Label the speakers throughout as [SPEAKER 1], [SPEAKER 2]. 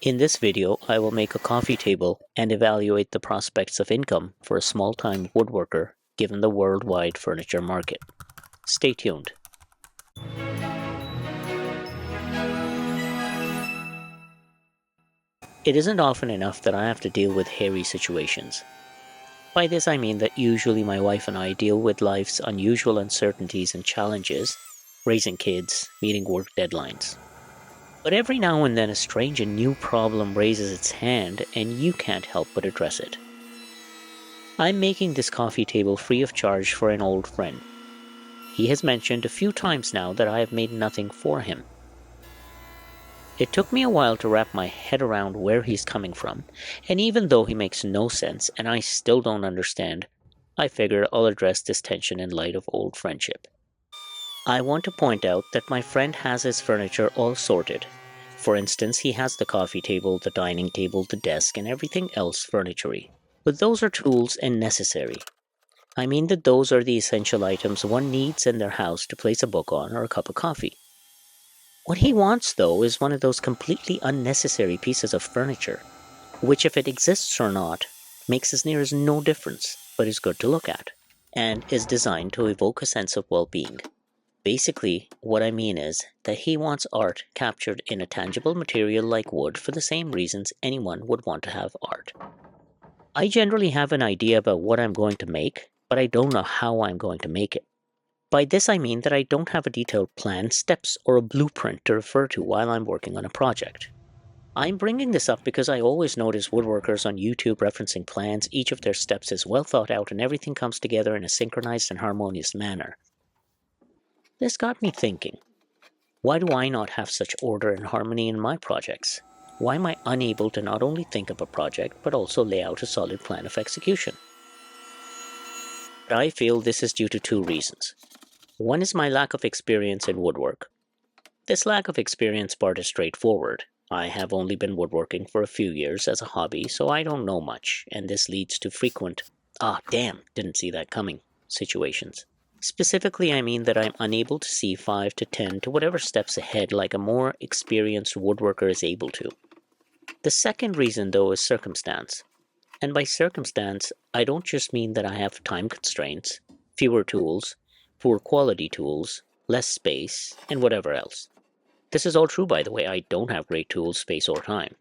[SPEAKER 1] In this video, I will make a coffee table and evaluate the prospects of income for a small-time woodworker given the worldwide furniture market. Stay tuned. It isn't often enough that I have to deal with hairy situations. By this I mean that usually my wife and I deal with life's unusual uncertainties and challenges, raising kids, meeting work deadlines. But every now and then a strange and new problem raises its hand and you can't help but address it. I'm making this coffee table free of charge for an old friend. He has mentioned a few times now that I have made nothing for him. It took me a while to wrap my head around where he's coming from, and even though he makes no sense and I still don't understand, I figure I'll address this tension in light of old friendship. I want to point out that my friend has his furniture all sorted. For instance, he has the coffee table, the dining table, the desk, and everything else furniture-y. But those are tools and necessary. I mean that those are the essential items one needs in their house to place a book on or a cup of coffee. What he wants, though, is one of those completely unnecessary pieces of furniture, which, if it exists or not, makes as near as no difference, but is good to look at, and is designed to evoke a sense of well-being. Basically, what I mean is that he wants art captured in a tangible material like wood for the same reasons anyone would want to have art. I generally have an idea about what I'm going to make, but I don't know how I'm going to make it. By this I mean that I don't have a detailed plan, steps, or a blueprint to refer to while I'm working on a project. I'm bringing this up because I always notice woodworkers on YouTube referencing plans. Each of their steps is well thought out and everything comes together in a synchronized and harmonious manner. This got me thinking, why do I not have such order and harmony in my projects? Why am I unable to not only think of a project, but also lay out a solid plan of execution? But I feel this is due to two reasons. One is my lack of experience in woodwork. This lack of experience part is straightforward. I have only been woodworking for a few years as a hobby, so I don't know much, and this leads to frequent, didn't see that coming, situations. Specifically, I mean that I'm unable to see 5 to 10 to whatever steps ahead like a more experienced woodworker is able to. The second reason, though, is circumstance. And by circumstance, I don't just mean that I have time constraints, fewer tools, poor quality tools, less space, and whatever else. This is all true, by the way. I don't have great tools, space, or time.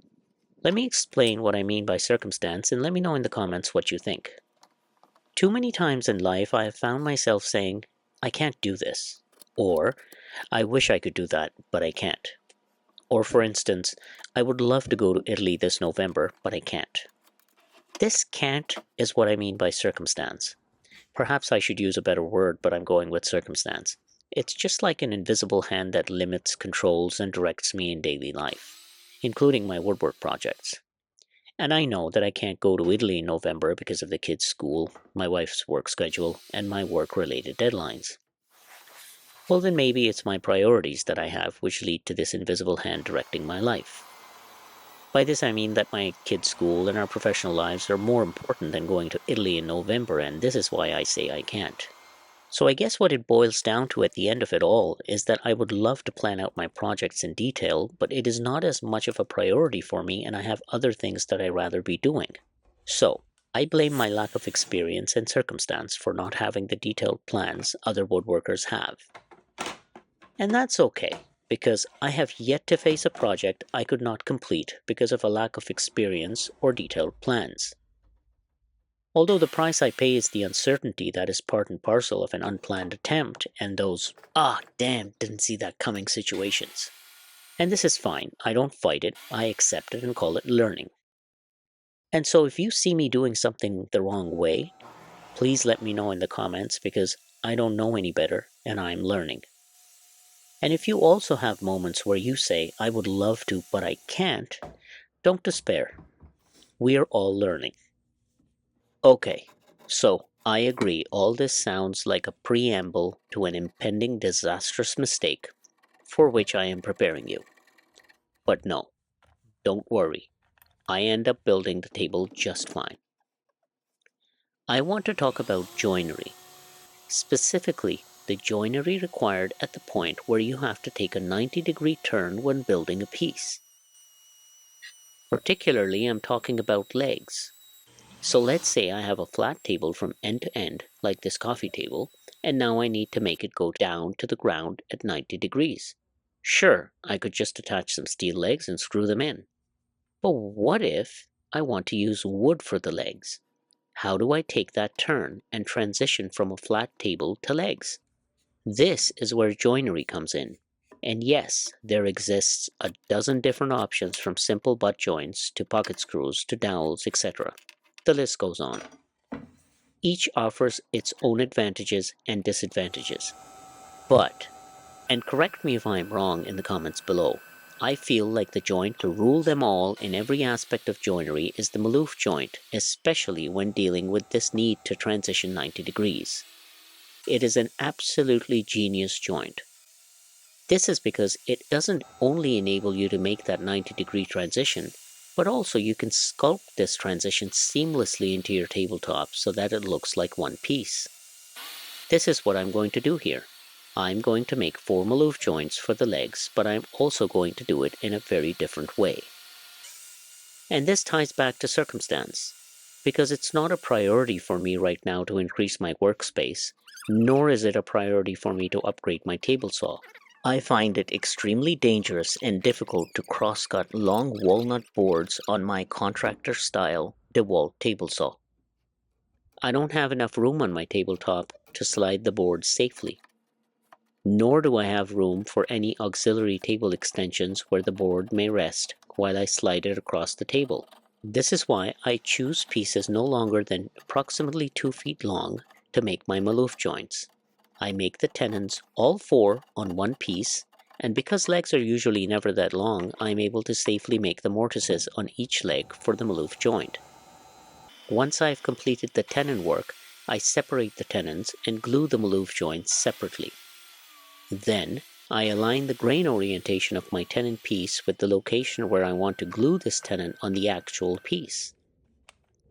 [SPEAKER 1] Let me explain what I mean by circumstance and let me know in the comments what you think. Too many times in life I have found myself saying, I can't do this, or I wish I could do that, but I can't. Or for instance, I would love to go to Italy this November, but I can't. This can't is what I mean by circumstance. Perhaps I should use a better word, but I'm going with circumstance. It's just like an invisible hand that limits, controls, and directs me in daily life, including my woodwork projects. And I know that I can't go to Italy in November because of the kids' school, my wife's work schedule, and my work-related deadlines. Well, then maybe it's my priorities that I have which lead to this invisible hand directing my life. By this I mean that my kids' school and our professional lives are more important than going to Italy in November, and this is why I say I can't. So I guess what it boils down to at the end of it all is that I would love to plan out my projects in detail, but it is not as much of a priority for me and I have other things that I'd rather be doing. So, I blame my lack of experience and circumstance for not having the detailed plans other woodworkers have. And that's okay, because I have yet to face a project I could not complete because of a lack of experience or detailed plans. Although the price I pay is the uncertainty that is part and parcel of an unplanned attempt and those, didn't see that coming situations. And this is fine, I don't fight it, I accept it and call it learning. And so if you see me doing something the wrong way, please let me know in the comments because I don't know any better and I'm learning. And if you also have moments where you say, I would love to, but I can't, don't despair. We are all learning. Okay, so I agree, all this sounds like a preamble to an impending disastrous mistake for which I am preparing you. But no, don't worry, I end up building the table just fine. I want to talk about joinery, specifically the joinery required at the point where you have to take a 90-degree turn when building a piece. Particularly, I'm talking about legs. So let's say I have a flat table from end to end, like this coffee table, and now I need to make it go down to the ground at 90 degrees. Sure, I could just attach some steel legs and screw them in. But what if I want to use wood for the legs? How do I take that turn and transition from a flat table to legs? This is where joinery comes in. And yes, there exists a dozen different options from simple butt joints to pocket screws to dowels, etc. The list goes on. Each offers its own advantages and disadvantages. But, and correct me if I'm wrong in the comments below, I feel like the joint to rule them all in every aspect of joinery is the Maloof joint, especially when dealing with this need to transition 90 degrees. It is an absolutely genius joint. This is because it doesn't only enable you to make that 90-degree transition, but also you can sculpt this transition seamlessly into your tabletop so that it looks like one piece. This is what I'm going to do here. I'm going to make 4 Maloof joints for the legs, but I'm also going to do it in a very different way. And this ties back to circumstance, because it's not a priority for me right now to increase my workspace, nor is it a priority for me to upgrade my table saw. I find it extremely dangerous and difficult to cross-cut long walnut boards on my contractor-style DeWalt table saw. I don't have enough room on my tabletop to slide the board safely, nor do I have room for any auxiliary table extensions where the board may rest while I slide it across the table. This is why I choose pieces no longer than approximately 2 feet long to make my Maloof joints. I make the tenons all 4 on one piece, and because legs are usually never that long, I'm able to safely make the mortises on each leg for the Maloof joint. Once I've completed the tenon work, I separate the tenons and glue the Maloof joints separately. Then, I align the grain orientation of my tenon piece with the location where I want to glue this tenon on the actual piece.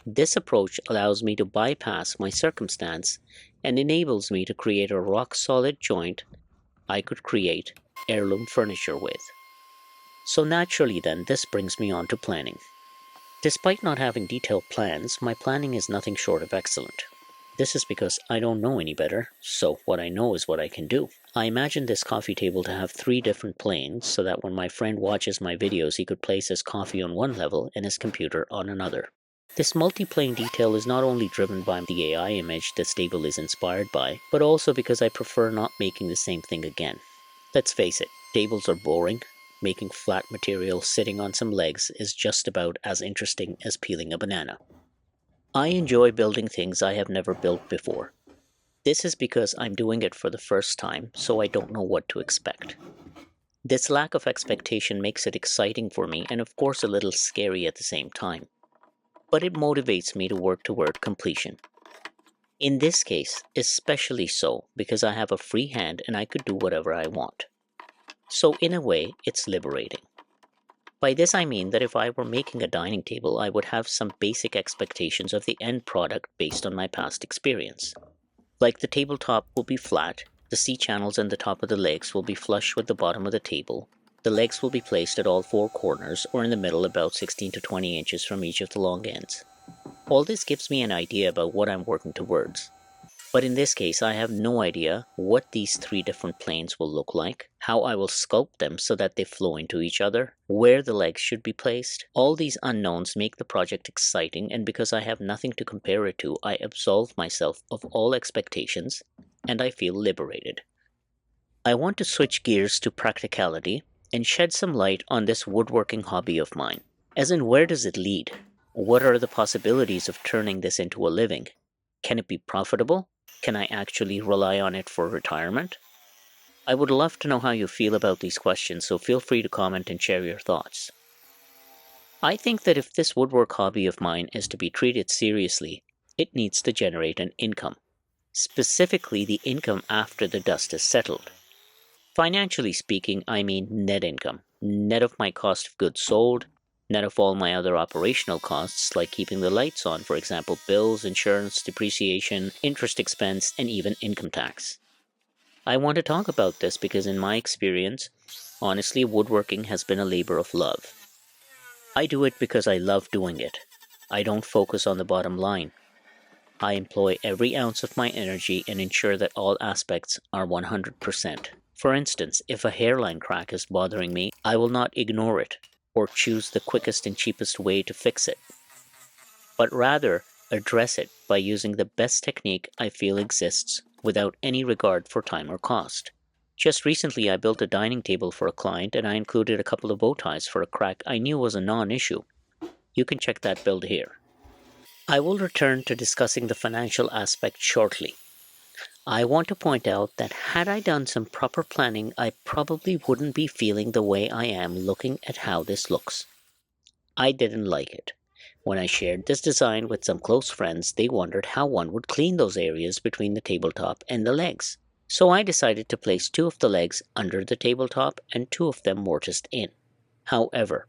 [SPEAKER 1] This approach allows me to bypass my circumstance and enables me to create a rock-solid joint I could create heirloom furniture with. So naturally then, this brings me on to planning. Despite not having detailed plans, my planning is nothing short of excellent. This is because I don't know any better, so what I know is what I can do. I imagine this coffee table to have 3 different planes so that when my friend watches my videos he could place his coffee on one level and his computer on another. This multi-plane detail is not only driven by the AI image this table is inspired by, but also because I prefer not making the same thing again. Let's face it, tables are boring. Making flat material sitting on some legs is just about as interesting as peeling a banana. I enjoy building things I have never built before. This is because I'm doing it for the first time, so I don't know what to expect. This lack of expectation makes it exciting for me and of course a little scary at the same time. But it motivates me to work toward completion. In this case, especially so because I have a free hand and I could do whatever I want. So in a way, it's liberating. By this I mean that if I were making a dining table, I would have some basic expectations of the end product based on my past experience. Like the tabletop will be flat, the C-channels and the top of the legs will be flush with the bottom of the table, the legs will be placed at all 4 corners or in the middle about 16 to 20 inches from each of the long ends. All this gives me an idea about what I'm working towards. But in this case, I have no idea what these 3 different planes will look like, how I will sculpt them so that they flow into each other, where the legs should be placed. All these unknowns make the project exciting, and because I have nothing to compare it to, I absolve myself of all expectations, and I feel liberated. I want to switch gears to practicality and shed some light on this woodworking hobby of mine. As in, where does it lead? What are the possibilities of turning this into a living? Can it be profitable? Can I actually rely on it for retirement? I would love to know how you feel about these questions, so feel free to comment and share your thoughts. I think that if this woodwork hobby of mine is to be treated seriously, it needs to generate an income. Specifically, the income after the dust is settled. Financially speaking, I mean net income, net of my cost of goods sold, net of all my other operational costs like keeping the lights on, for example, bills, insurance, depreciation, interest expense, and even income tax. I want to talk about this because in my experience, honestly, woodworking has been a labor of love. I do it because I love doing it. I don't focus on the bottom line. I employ every ounce of my energy and ensure that all aspects are 100%. For instance, if a hairline crack is bothering me, I will not ignore it or choose the quickest and cheapest way to fix it, but rather address it by using the best technique I feel exists without any regard for time or cost. Just recently I built a dining table for a client and I included a couple of bow ties for a crack I knew was a non-issue. You can check that build here. I will return to discussing the financial aspect shortly. I want to point out that had I done some proper planning, I probably wouldn't be feeling the way I am looking at how this looks. I didn't like it. When I shared this design with some close friends, they wondered how one would clean those areas between the tabletop and the legs. So I decided to place 2 of the legs under the tabletop and 2 of them mortised in. However,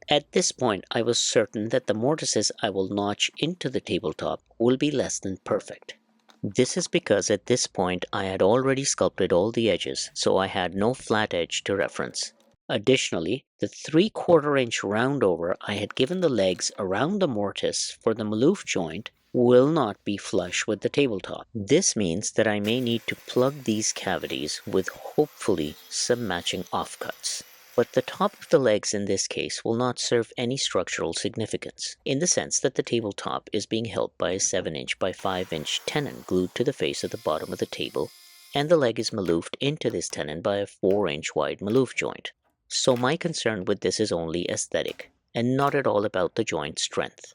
[SPEAKER 1] at this point I was certain that the mortises I will notch into the tabletop will be less than perfect. This is because at this point I had already sculpted all the edges, so I had no flat edge to reference. Additionally, the 3/4 inch roundover I had given the legs around the mortise for the Maloof joint will not be flush with the tabletop. This means that I may need to plug these cavities with hopefully some matching offcuts. But the top of the legs in this case will not serve any structural significance, in the sense that the tabletop is being held by a 7-inch by 5-inch tenon glued to the face of the bottom of the table, and the leg is maloofed into this tenon by a 4-inch wide Maloof joint. So my concern with this is only aesthetic, and not at all about the joint strength.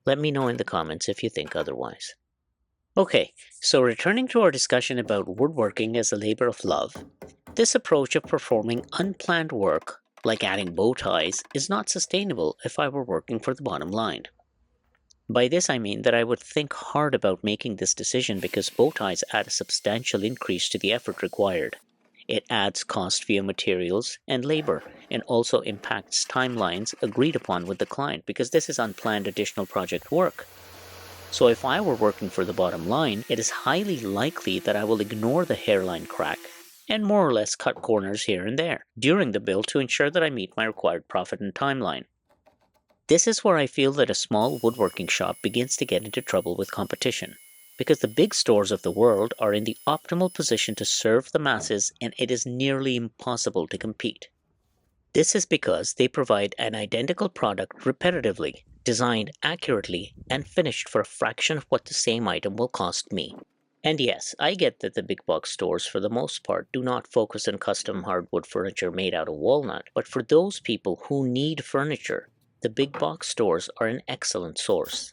[SPEAKER 1] Let me know in the comments if you think otherwise. Okay, so returning to our discussion about woodworking as a labor of love, this approach of performing unplanned work, like adding bow ties, is not sustainable if I were working for the bottom line. By this I mean that I would think hard about making this decision because bow ties add a substantial increase to the effort required. It adds cost via materials and labor, and also impacts timelines agreed upon with the client because this is unplanned additional project work. So if I were working for the bottom line, it is highly likely that I will ignore the hairline crack and more or less cut corners here and there during the build to ensure that I meet my required profit and timeline. This is where I feel that a small woodworking shop begins to get into trouble with competition, because the big stores of the world are in the optimal position to serve the masses and it is nearly impossible to compete. This is because they provide an identical product repetitively, designed accurately, and finished for a fraction of what the same item will cost me. And yes, I get that the big box stores for the most part do not focus on custom hardwood furniture made out of walnut, but for those people who need furniture, the big box stores are an excellent source.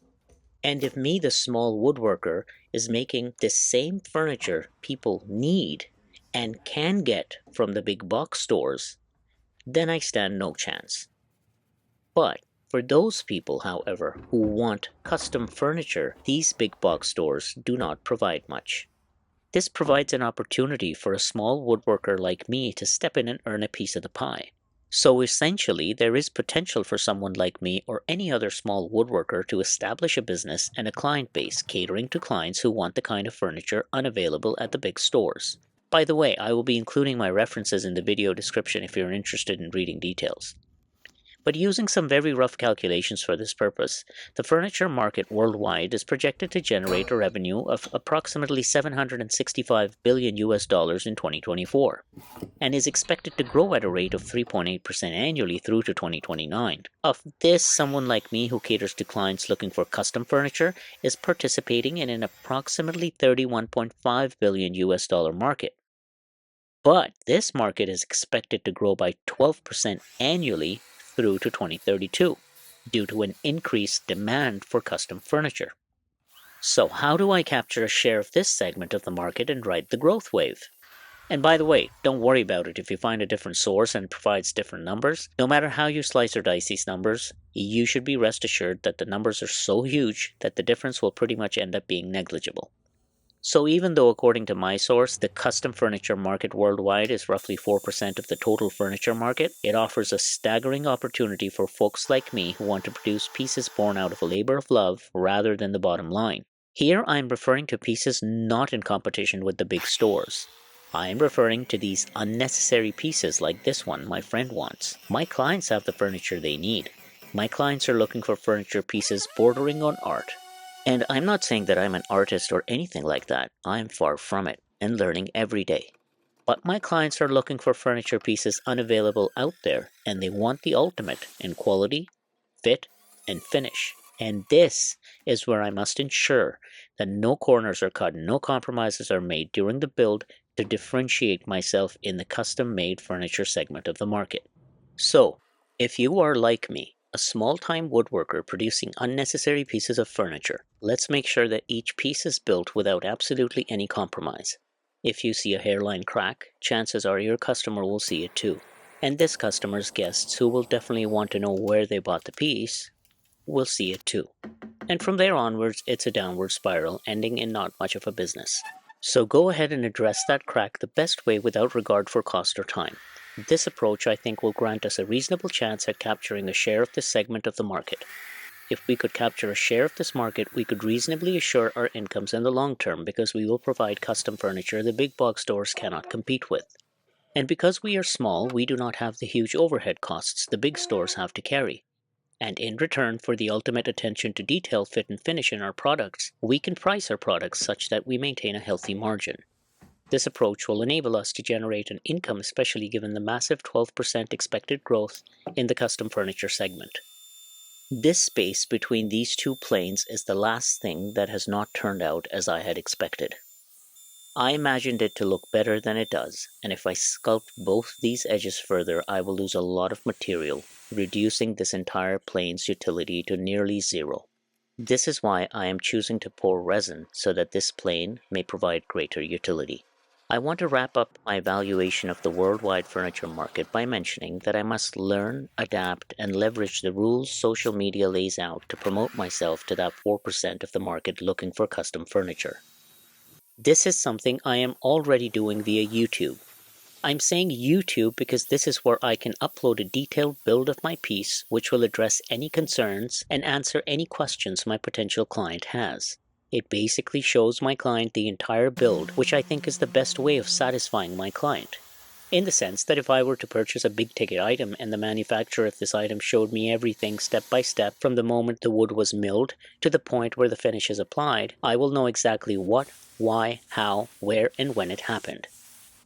[SPEAKER 1] And if me, the small woodworker, is making the same furniture people need and can get from the big box stores, then I stand no chance. But for those people, however, who want custom furniture, these big box stores do not provide much. This provides an opportunity for a small woodworker like me to step in and earn a piece of the pie. So essentially, there is potential for someone like me or any other small woodworker to establish a business and a client base catering to clients who want the kind of furniture unavailable at the big stores. By the way, I will be including my references in the video description if you're interested in reading details. But using some very rough calculations for this purpose, the furniture market worldwide is projected to generate a revenue of approximately $765 billion in 2024, and is expected to grow at a rate of 3.8% annually through to 2029. Of this, someone like me who caters to clients looking for custom furniture is participating in an approximately $31.5 billion market. But this market is expected to grow by 12% annually through to 2032 due to an increased demand for custom furniture. So how do I capture a share of this segment of the market and ride the growth wave? And by the way, don't worry about it if you find a different source and it provides different numbers. No matter how you slice or dice these numbers, you should be rest assured that the numbers are so huge that the difference will pretty much end up being negligible. So even though according to my source, the custom furniture market worldwide is roughly 4% of the total furniture market, it offers a staggering opportunity for folks like me who want to produce pieces born out of a labor of love rather than the bottom line. Here I am referring to pieces not in competition with the big stores. I am referring to these unnecessary pieces like this one my friend wants. My clients have the furniture they need. My clients are looking for furniture pieces bordering on art. And I'm not saying that I'm an artist or anything like that. I'm far from it and learning every day. But my clients are looking for furniture pieces unavailable out there, and they want the ultimate in quality, fit, and finish. And this is where I must ensure that no corners are cut, no compromises are made during the build to differentiate myself in the custom-made furniture segment of the market. So, if you are like me, a small-time woodworker producing unnecessary pieces of furniture, let's make sure that each piece is built without absolutely any compromise. If you see a hairline crack, chances are your customer will see it too. And this customer's guests, who will definitely want to know where they bought the piece, will see it too. And from there onwards, it's a downward spiral, ending in not much of a business. So go ahead and address that crack the best way without regard for cost or time. This approach, I think, will grant us a reasonable chance at capturing a share of this segment of the market. If we could capture a share of this market, we could reasonably assure our incomes in the long term because we will provide custom furniture the big box stores cannot compete with. And because we are small, we do not have the huge overhead costs the big stores have to carry. And in return for the ultimate attention to detail, fit, and finish in our products, we can price our products such that we maintain a healthy margin. This approach will enable us to generate an income, especially given the massive 12% expected growth in the custom furniture segment. This space between these two planes is the last thing that has not turned out as I had expected. I imagined it to look better than it does, and if I sculpt both these edges further, I will lose a lot of material, reducing this entire plane's utility to nearly zero. This is why I am choosing to pour resin so that this plane may provide greater utility. I want to wrap up my evaluation of the worldwide furniture market by mentioning that I must learn, adapt, and leverage the rules social media lays out to promote myself to that 4% of the market looking for custom furniture. This is something I am already doing via YouTube. I'm saying YouTube because this is where I can upload a detailed build of my piece which will address any concerns and answer any questions my potential client has. It basically shows my client the entire build, which I think is the best way of satisfying my client. In the sense that if I were to purchase a big ticket item and the manufacturer of this item showed me everything step by step from the moment the wood was milled to the point where the finish is applied, I will know exactly what, why, how, where, and when it happened.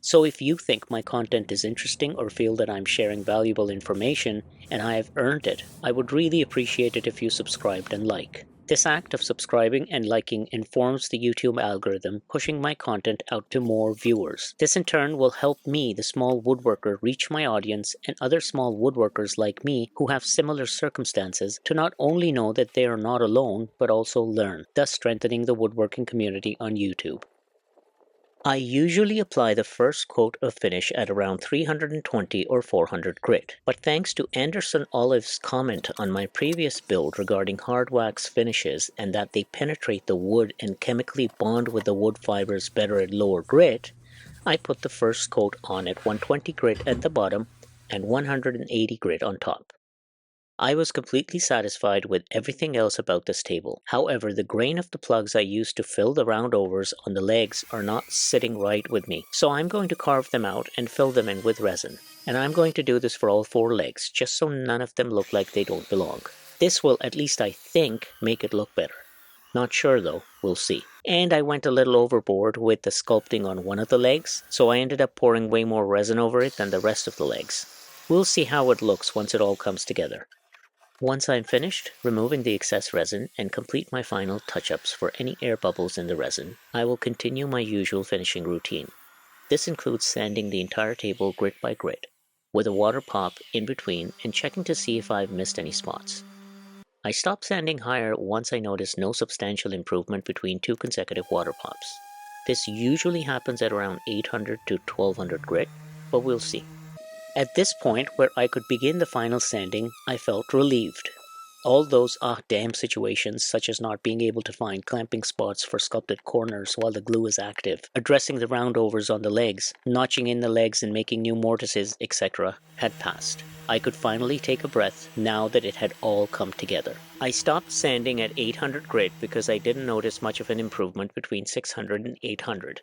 [SPEAKER 1] So if you think my content is interesting or feel that I'm sharing valuable information and I have earned it, I would really appreciate it if you subscribed and like. This act of subscribing and liking informs the YouTube algorithm, pushing my content out to more viewers. This in turn will help me, the small woodworker, reach my audience and other small woodworkers like me who have similar circumstances to not only know that they are not alone, but also learn, thus strengthening the woodworking community on YouTube. I usually apply the first coat of finish at around 320 or 400 grit, but thanks to Anderson Olive's comment on my previous build regarding hard wax finishes and that they penetrate the wood and chemically bond with the wood fibers better at lower grit, I put the first coat on at 120 grit at the bottom and 180 grit on top. I was completely satisfied with everything else about this table. However, the grain of the plugs I used to fill the roundovers on the legs are not sitting right with me, so I'm going to carve them out and fill them in with resin. And I'm going to do this for all 4 legs, just so none of them look like they don't belong. This will, at least I think, make it look better. Not sure though, we'll see. And I went a little overboard with the sculpting on one of the legs, so I ended up pouring way more resin over it than the rest of the legs. We'll see how it looks once it all comes together. Once I'm finished removing the excess resin and complete my final touch-ups for any air bubbles in the resin, I will continue my usual finishing routine. This includes sanding the entire table grit by grit, with a water pop in between and checking to see if I've missed any spots. I stop sanding higher once I notice no substantial improvement between 2 consecutive water pops. This usually happens at around 800 to 1200 grit, but we'll see. At this point, where I could begin the final sanding, I felt relieved. All those damn situations, such as not being able to find clamping spots for sculpted corners while the glue is active, addressing the roundovers on the legs, notching in the legs and making new mortises, etc., had passed. I could finally take a breath now that it had all come together. I stopped sanding at 800 grit because I didn't notice much of an improvement between 600 and 800.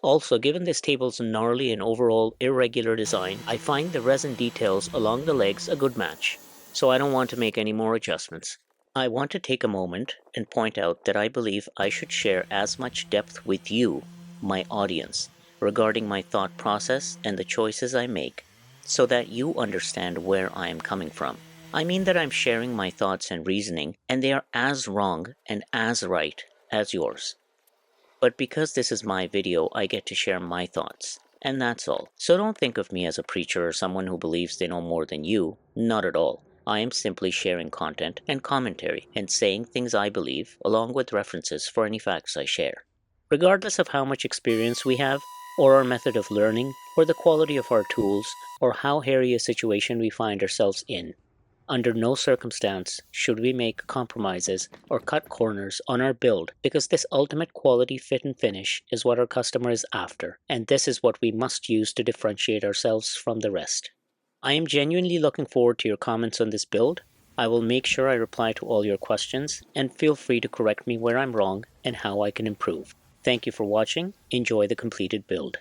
[SPEAKER 1] Also, given this table's gnarly and overall irregular design, I find the resin details along the legs a good match. so I don't want to make any more adjustments. I want to take a moment and point out that I believe I should share as much depth with you, my audience, regarding my thought process and the choices I make, so that you understand where I am coming from. I mean that I'm sharing my thoughts and reasoning, and they are as wrong and as right as yours. But because this is my video, I get to share my thoughts. And that's all. So don't think of me as a preacher or someone who believes they know more than you. Not at all. I am simply sharing content and commentary and saying things I believe, along with references for any facts I share. Regardless of how much experience we have, or our method of learning, or the quality of our tools, or how hairy a situation we find ourselves in, under no circumstance should we make compromises or cut corners on our build, because this ultimate quality fit and finish is what our customer is after, and this is what we must use to differentiate ourselves from the rest. I am genuinely looking forward to your comments on this build. I will make sure I reply to all your questions, and feel free to correct me where I'm wrong and how I can improve. Thank you for watching. Enjoy the completed build.